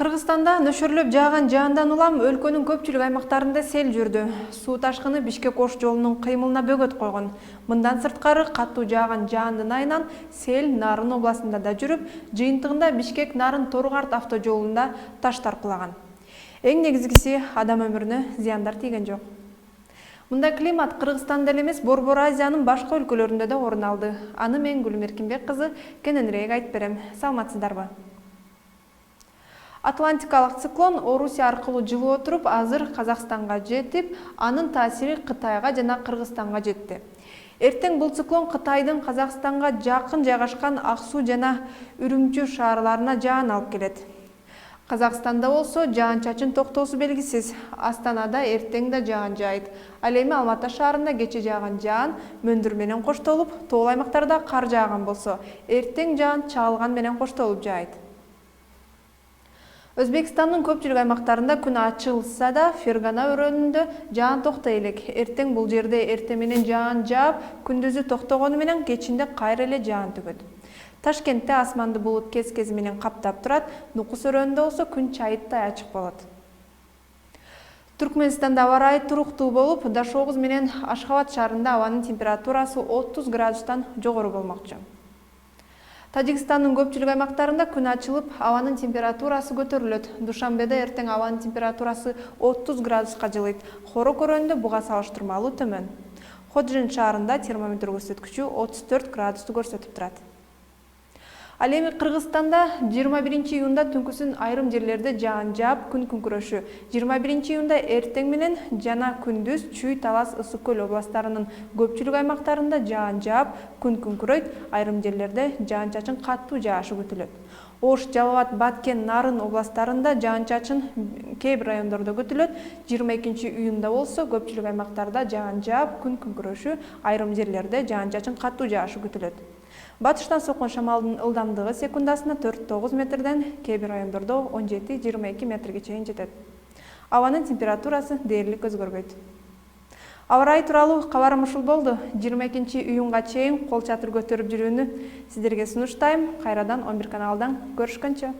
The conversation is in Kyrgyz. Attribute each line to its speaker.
Speaker 1: Кыргызстанда нөшөрлөп жааган жаандан улам өлкөнүн көпчүлүк аймактарында сел жүрдү. Суу ташкыны Бишкек-Ош жолунун кыймылына бөгөт койгон. Мындан сырткары катуу жааган жаандын айынан сел Нарын областында да жүрүп, жыйынтыгында Бишкек-Нарын-Торугарт автожолунда таштар кулаган. Эң негизгиси адам өмүрүнө зыяндар тийген жок. Мындай климат Кыргызстанда эле эмес, Борбор Азиянын башка өлкөлөрүндө да орун алды. Аны мен Гүлүм Эркинбек кызы кененирээк айтып берем. Саламатсыздарбы? Атлантикалык циклон Орусия аркылуу жылып отуруп, азыр Казакстанга жетип, анын таасири Кытайга жана Кыргызстанга жетти. Эртең бул циклон Кытайдын Казакстанга жакын жайгашкан Ак Суу жана Үрүмчү шаарларына жаан алып келет. Казакстанда болсо жаан-чачын токтоосу белгисиз. Астанада эртең да жаан жаайт. Ал эми Алматы шаарында кече жааган жаан мөндүр менен коштолуп, тоол аймактарда кар жааган болсо, эртең жаан чагылган менен коштолуп жаайт. Өзбекстандын көпчүлүк аймактарында күн ачылса да, Фергана өрөөнүндө жаан токтой элек. Эртең бул жерде эртең менен жаан жаап, күндүзү токтогону менен кечинде кайра эле жаан төгөт. Ташкентте асманды булут кез-кези менен каптап турат, Нукус өрөөнүндө болсо күн чайыттай ачык болот. Түркмөнстанда аба ырайы туруктуу болуп, Дашогуз менен Ашхабад шаарында абанын температурасы 30 градустан жогору болмокчу. Тажикстандын көпчүлүк аймактарында күн ачылып, абанын температурасы көтөрүлөт. Душанбеде эртең абанын температурасы 30 градуска жылыйт. Хорок өрөөнүндө буга салыштырмалуу төмөн. Ходжин шаарында термометр көрсөткүчү 34 градусту көрсөтүп турат. Ал эми Кыргызстанда 21 июнда түнкүсүн айрым жерлерде жаан жаап, күн күңкүрөшү. 21 июнда эртең менен жана күндүз Чүй, Талас, Ысык көл областарынын көпчүлүк аймактарында жаан жаап, күн күңкүрөйт, айрым жерлерде жаан-чачын катуу жаашы күтүлөт. Ош, Жалал абад, Баткен, Нарын областарында жаан-чачын кээ бир райондордо күтүлөт. 22 июнда болсо көпчүлүк аймактарда жаан жаап, күн күңкүрөшү, айрым жерлерде жаан-чачын катуу жаашы күтүлөт. Батыштан соккон шамалдын ылдамдыгы секундасына 4-9 метрден, кээ бир райондордо 17-22 метрге чейин жетет. Абанын температурасы дээрлик өзгөрбөйт. Аба ырайы тууралуу кабарым ушул болду. 22 июнга чейин кол чатыр көтөрүп жүрүүнү сиздерге сунуштайм. Кайрадан 11 каналдан көрүшкөнчө.